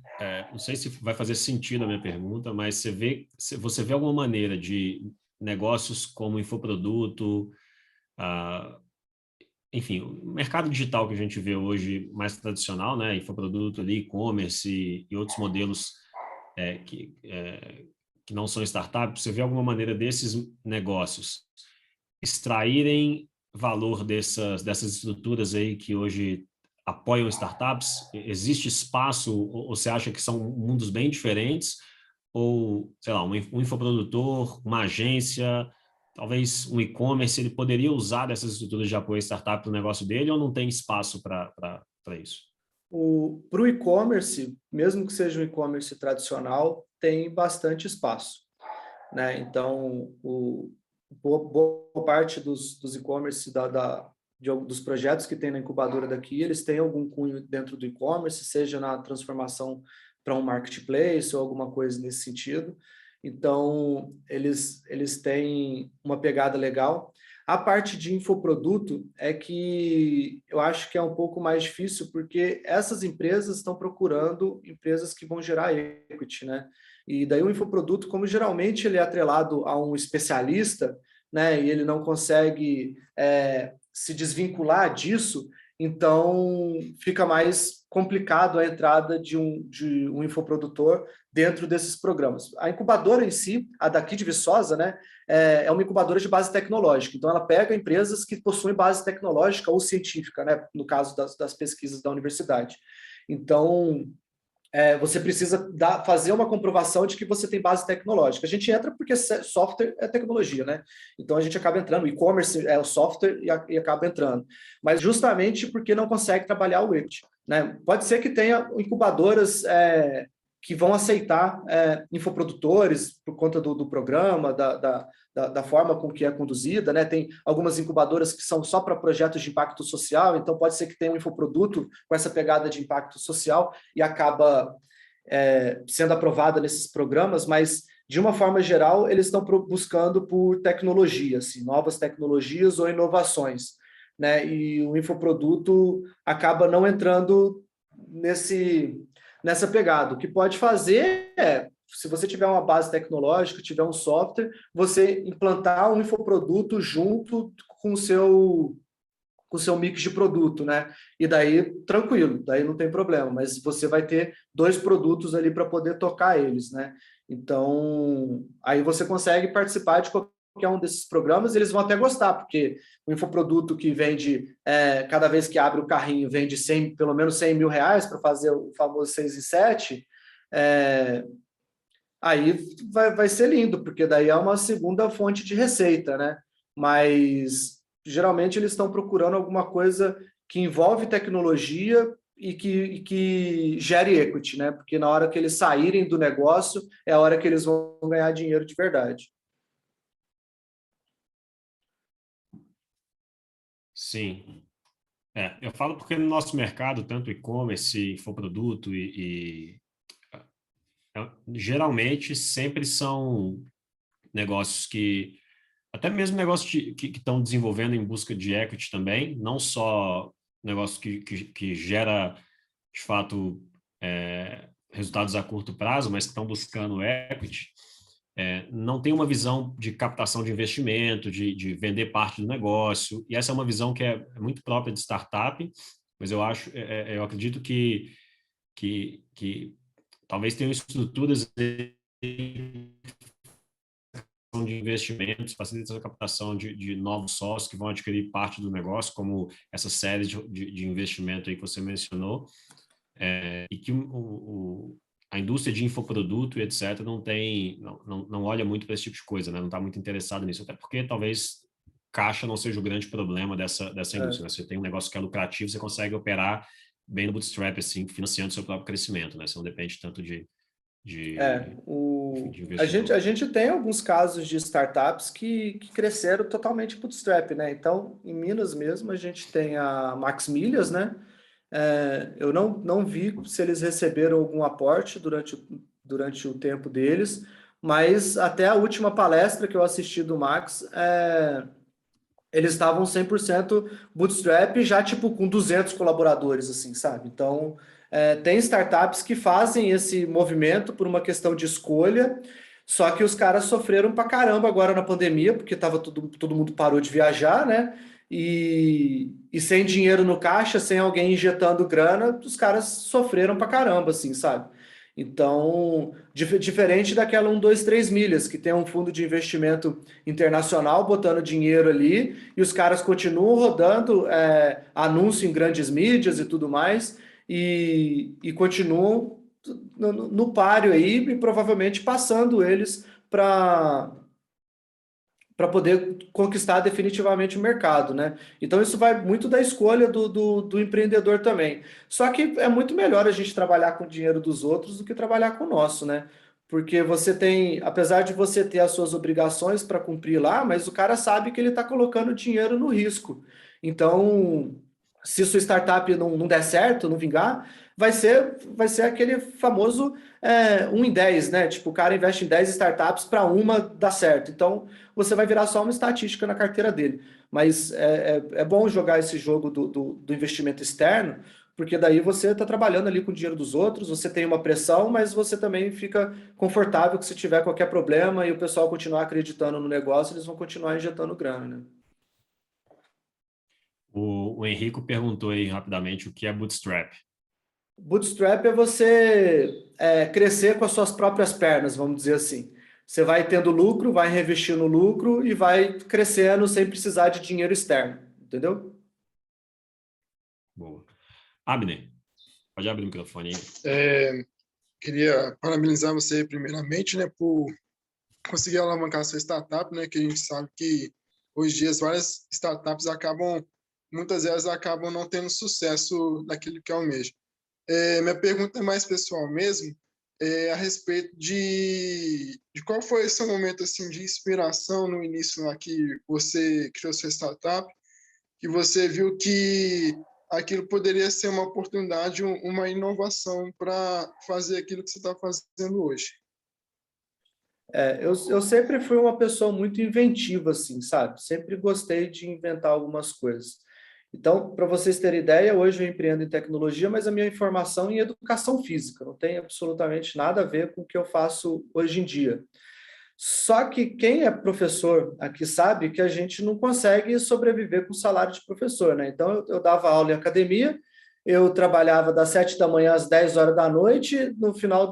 não sei se vai fazer sentido a minha pergunta, mas você vê alguma maneira de negócios como infoproduto, enfim, o mercado digital que a gente vê hoje mais tradicional, né, infoproduto ali, e-commerce e outros modelos que não são startups, você vê alguma maneira desses negócios extraírem valor dessas estruturas aí que hoje apoiam startups? Existe espaço, ou você acha que são mundos bem diferentes? Ou, sei lá, um infoprodutor, uma agência, talvez um e-commerce, ele poderia usar dessas estruturas de apoio à startup no negócio dele ou não tem espaço para isso? Para o e-commerce, mesmo que seja um e-commerce tradicional, tem bastante espaço, né? Então, boa parte dos e-commerce dos projetos que tem na incubadora daqui, eles têm algum cunho dentro do e-commerce, seja na transformação para um marketplace ou alguma coisa nesse sentido. Então, eles têm uma pegada legal. A parte de infoproduto é que eu acho que é um pouco mais difícil, porque essas empresas estão procurando empresas que vão gerar equity, né? E daí o infoproduto, como geralmente ele é atrelado a um especialista, né, e ele não consegue se desvincular disso, então fica mais complicado a entrada de um infoprodutor dentro desses programas. A incubadora em si, a daqui de Viçosa, né, é uma incubadora de base tecnológica, então ela pega empresas que possuem base tecnológica ou científica, né, no caso das pesquisas da universidade. Então, você precisa fazer uma comprovação de que você tem base tecnológica. A gente entra porque software é tecnologia, né? Então a gente acaba entrando, e-commerce é o software e acaba entrando. Mas justamente porque não consegue trabalhar o equity, né? Pode ser que tenha incubadoras que vão aceitar infoprodutores por conta do programa, da forma com que é conduzida, né? Tem algumas incubadoras que são só para projetos de impacto social, então pode ser que tenha um infoproduto com essa pegada de impacto social e acaba sendo aprovada nesses programas, mas de uma forma geral eles estão buscando por tecnologia, assim, novas tecnologias ou inovações, né? E o infoproduto acaba não entrando nessa pegada. O que pode fazer se você tiver uma base tecnológica, tiver um software, você implantar um infoproduto junto com o seu mix de produto, né? E daí, tranquilo, daí não tem problema, mas você vai ter 2 produtos ali para poder tocar eles, né? Então, aí você consegue participar de qualquer qualquer um desses programas, eles vão até gostar, porque o infoproduto que vende, cada vez que abre o carrinho, vende pelo menos 100 mil reais para fazer o famoso 6 em 7, aí vai ser lindo, porque daí é uma segunda fonte de receita, né? Mas geralmente eles estão procurando alguma coisa que envolve tecnologia e que gere equity, né? Porque na hora que eles saírem do negócio é a hora que eles vão ganhar dinheiro de verdade. Sim. Eu falo porque no nosso mercado, tanto e-commerce, infoproduto geralmente sempre são negócios que, até mesmo negócios que estão desenvolvendo em busca de equity também, não só negócio que gera, de fato, resultados a curto prazo, mas que estão buscando equity, não tem uma visão de captação de investimento, de vender parte do negócio, e essa é uma visão que é muito própria de startup, mas eu acredito que talvez tenham estruturas de investimentos, facilita a captação de novos sócios que vão adquirir parte do negócio, como essa série de investimento aí que você mencionou, e que a indústria de infoproduto e etc. não olha muito para esse tipo de coisa, né? Não está muito interessada nisso, até porque talvez caixa não seja o grande problema dessa indústria, né? Você tem um negócio que é lucrativo, você consegue operar bem no bootstrap, assim, financiando seu próprio crescimento, né? Você não depende tanto de a gente tem alguns casos de startups que cresceram totalmente bootstrap, né? Então, em Minas mesmo, a gente tem a Max Milhas, né? Eu não vi se eles receberam algum aporte durante o tempo deles, mas até a última palestra que eu assisti do Max, eles estavam 100% bootstrap, já tipo com 200 colaboradores, assim, sabe? Então, tem startups que fazem esse movimento por uma questão de escolha, só que os caras sofreram pra caramba agora na pandemia, porque todo mundo parou de viajar, né? E sem dinheiro no caixa, sem alguém injetando grana, os caras sofreram pra caramba, assim, sabe? Então, diferente daquela 1, 2, 3 milhas, que tem um fundo de investimento internacional botando dinheiro ali, e os caras continuam rodando anúncio em grandes mídias e tudo mais, e continuam no páreo aí, e provavelmente passando eles para poder conquistar definitivamente o mercado, né? Então isso vai muito da escolha do empreendedor também. Só que é muito melhor a gente trabalhar com o dinheiro dos outros do que trabalhar com o nosso, né? Porque você tem, apesar de você ter as suas obrigações para cumprir lá, mas o cara sabe que ele está colocando dinheiro no risco. Então, se sua startup não der certo, não vingar, vai ser aquele famoso 1 em 10, né? Tipo, o cara investe em 10 startups para uma dar certo. Então, você vai virar só uma estatística na carteira dele. Mas é bom jogar esse jogo do investimento externo, porque daí você está trabalhando ali com o dinheiro dos outros, você tem uma pressão, mas você também fica confortável que se tiver qualquer problema e o pessoal continuar acreditando no negócio, eles vão continuar injetando grana, né? O Henrico perguntou aí rapidamente o que é bootstrap. Bootstrap é você crescer com as suas próprias pernas, vamos dizer assim. Você vai tendo lucro, vai reinvestindo no lucro e vai crescendo sem precisar de dinheiro externo, entendeu? Boa. Abner, pode abrir o microfone aí. Queria parabenizar você primeiramente, né, por conseguir alavancar sua startup, né, que a gente sabe que hoje em dia várias startups muitas delas acabam não tendo sucesso naquilo que almeja. Minha pergunta é mais pessoal mesmo, a respeito de qual foi esse seu momento assim, de inspiração no início lá que você criou sua startup, que você viu que aquilo poderia ser uma oportunidade, uma inovação para fazer aquilo que você está fazendo hoje. Eu sempre fui uma pessoa muito inventiva, assim, sabe? Sempre gostei de inventar algumas coisas. Então, para vocês terem ideia, hoje eu empreendo em tecnologia, mas a minha formação é em educação física, não tem absolutamente nada a ver com o que eu faço hoje em dia. Só que quem é professor aqui sabe que a gente não consegue sobreviver com salário de professor, né? Então, eu dava aula em academia, eu trabalhava das 7 da manhã às 10 horas da noite, no final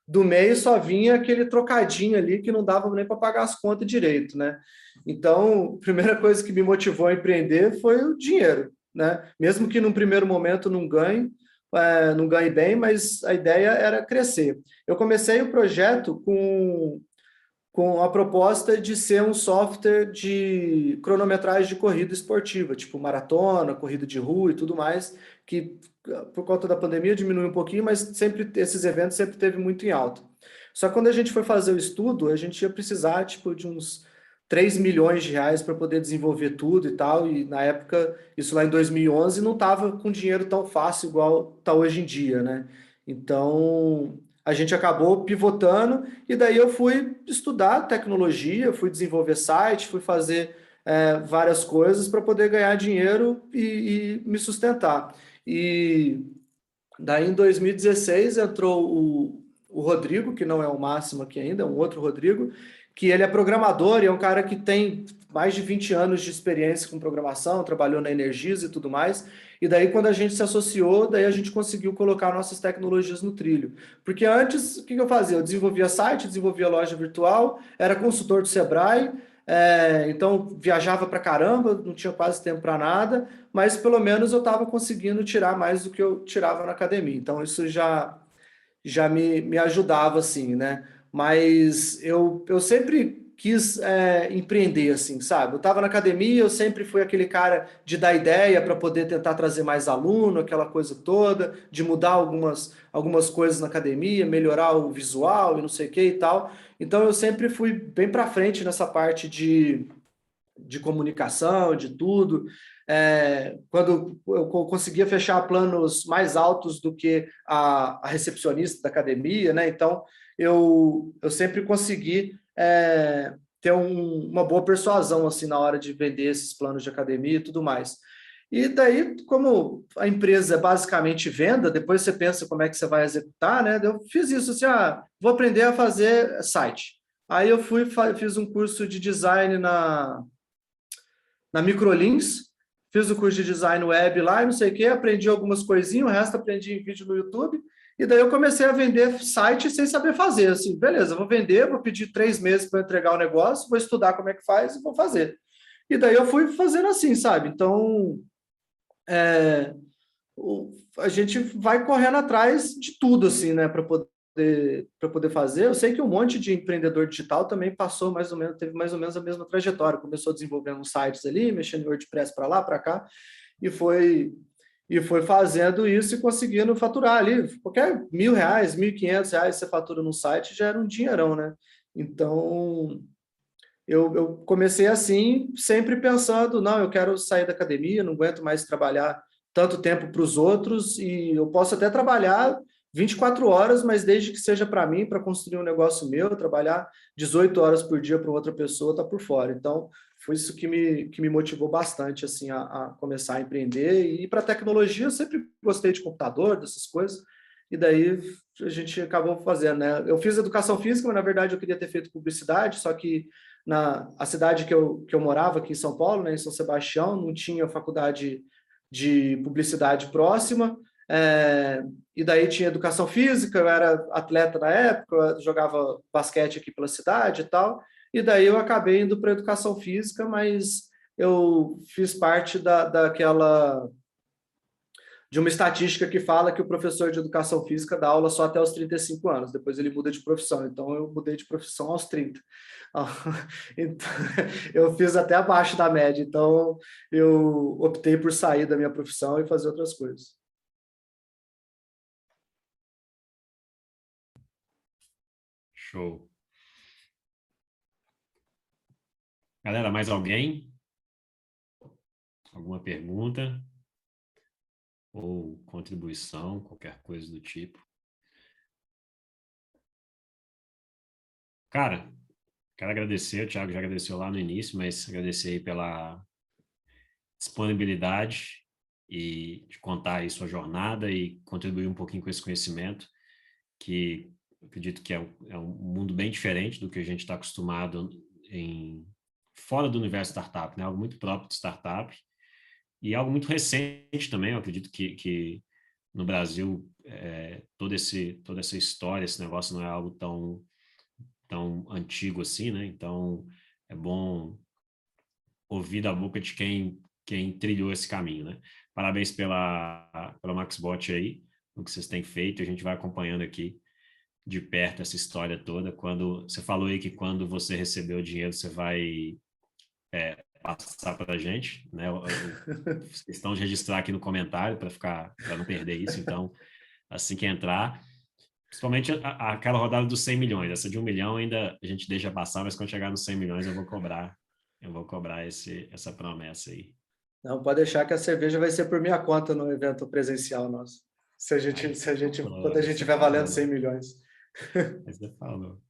do mês só vinha aquele trocadinho ali que não dava nem para pagar as contas direito, né? Então, a primeira coisa que me motivou a empreender foi o dinheiro, né? Mesmo que num primeiro momento não ganhe bem, mas a ideia era crescer. Eu comecei o projeto com a proposta de ser um software de cronometragem de corrida esportiva, tipo maratona, corrida de rua e tudo mais, que por conta da pandemia diminuiu um pouquinho, mas sempre esses eventos sempre teve muito em alta. Só que quando a gente foi fazer o estudo, a gente ia precisar tipo de uns 3 milhões de reais para poder desenvolver tudo e tal, e na época, isso lá em 2011, não estava com dinheiro tão fácil igual está hoje em dia, né? Então, a gente acabou pivotando e daí eu fui estudar tecnologia, fui desenvolver site, fui fazer várias coisas para poder ganhar dinheiro e me sustentar. E daí em 2016 entrou o Rodrigo, que não é o Máximo aqui ainda, é um outro Rodrigo, que ele é programador e é um cara que tem mais de 20 anos de experiência com programação, trabalhou na Energisa e tudo mais. E daí, quando a gente se associou, daí a gente conseguiu colocar nossas tecnologias no trilho. Porque antes, o que eu fazia? Eu desenvolvia site, desenvolvia loja virtual, era consultor do Sebrae, então viajava para caramba, não tinha quase tempo para nada, mas pelo menos eu estava conseguindo tirar mais do que eu tirava na academia. Então, isso já me ajudava, assim, né? Mas eu sempre quis empreender, assim, sabe? Eu estava na academia, eu sempre fui aquele cara de dar ideia para poder tentar trazer mais aluno, aquela coisa toda, de mudar algumas coisas na academia, melhorar o visual e não sei o que e tal. Então eu sempre fui bem para frente nessa parte de comunicação, de tudo. Quando eu conseguia fechar planos mais altos do que a recepcionista da academia, né? Então, eu sempre consegui ter uma boa persuasão assim na hora de vender esses planos de academia e tudo mais. E daí, como a empresa é basicamente venda, depois você pensa como é que você vai executar, né? Eu fiz isso assim, vou aprender a fazer site. Aí eu fiz um curso de design na Microlins, fiz o curso de design web lá e não sei o que, aprendi algumas coisinhas, o resto aprendi em vídeo no YouTube, e daí eu comecei a vender site sem saber fazer, assim, beleza, vou vender, vou pedir 3 meses para entregar o negócio, vou estudar como é que faz e vou fazer. E daí eu fui fazendo assim, sabe? Então, a gente vai correndo atrás de tudo, assim, né, para poder fazer. Eu sei que um monte de empreendedor digital também passou mais ou menos, teve mais ou menos a mesma trajetória. Começou desenvolvendo uns sites ali, mexendo em WordPress para lá, para cá, e foi fazendo isso e conseguindo faturar ali. Qualquer R$ 1.000, R$ 1.500 você fatura num site já era um dinheirão, né? Então, eu comecei assim, sempre pensando, não, eu quero sair da academia, não aguento mais trabalhar tanto tempo para os outros, e eu posso até trabalhar 24 horas, mas desde que seja para mim, para construir um negócio meu, trabalhar 18 horas por dia para outra pessoa, tá por fora. Então, foi isso que me motivou bastante assim a começar a empreender. E para tecnologia, eu sempre gostei de computador, dessas coisas, e daí a gente acabou fazendo, né? Eu fiz educação física, mas na verdade eu queria ter feito publicidade, só que a cidade que eu morava, aqui em São Paulo, né, em São Sebastião, não tinha faculdade de publicidade próxima, e daí tinha educação física, eu era atleta na época, eu jogava basquete aqui pela cidade e tal, e daí eu acabei indo para educação física, mas eu fiz parte de uma estatística que fala que o professor de educação física dá aula só até os 35 anos, depois ele muda de profissão, então eu mudei de profissão aos 30. Então, eu fiz até abaixo da média, então eu optei por sair da minha profissão e fazer outras coisas. Show. Galera, mais alguém? Alguma pergunta? Ou contribuição, qualquer coisa do tipo? Cara, quero agradecer, o Thiago já agradeceu lá no início, mas agradecer aí pela disponibilidade e de contar aí sua jornada e contribuir um pouquinho com esse conhecimento, que eu acredito que é um mundo bem diferente do que a gente está acostumado fora do universo startup, né? Algo muito próprio de startup e algo muito recente também. Eu acredito que no Brasil, toda essa história, esse negócio não é algo tão antigo assim, né? Então, é bom ouvir da boca de quem trilhou esse caminho, né? Parabéns pela MaxBot aí, o que vocês têm feito, a gente vai acompanhando aqui de perto essa história toda. Quando você falou aí que quando você recebeu o dinheiro, você vai passar para a gente, né? Questão de registrar aqui no comentário para não perder isso. Então, assim que entrar, principalmente aquela rodada dos 100 milhões, essa de 1 milhão ainda a gente deixa passar, mas quando chegar nos 100 milhões eu vou cobrar essa promessa aí. Não, pode deixar que a cerveja vai ser por minha conta no evento presencial nosso. Quando a gente estiver valendo 100 milhões. Mas você falou.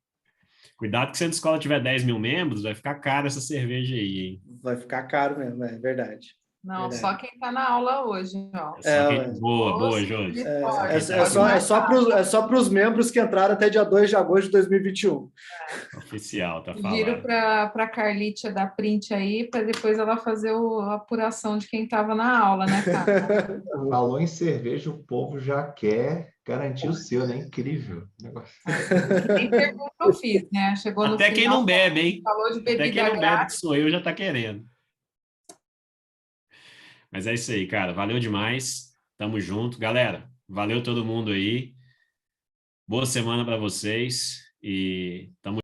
Cuidado que se a escola tiver 10 mil membros, vai ficar caro essa cerveja aí, hein? Vai ficar caro mesmo, é verdade. Não, verdade. só quem está na aula hoje, ó. Boa, Josi. É só para os membros que entraram até dia 2 de agosto de 2021. Oficial, tá falando. Giro para a Carlitia dar print aí, para depois ela fazer a apuração de quem estava na aula, né, cara? Falou em cerveja, o povo já quer garantir o seu, né? Incrível. Nem pergunta eu fiz, né? Chegou no Até final, quem não bebe, hein? falou de bebida Até quem não grátis. bebe, que sou eu, já tá querendo. Mas é isso aí, cara. Valeu demais. Tamo junto. Galera, valeu todo mundo aí. Boa semana para vocês e tamo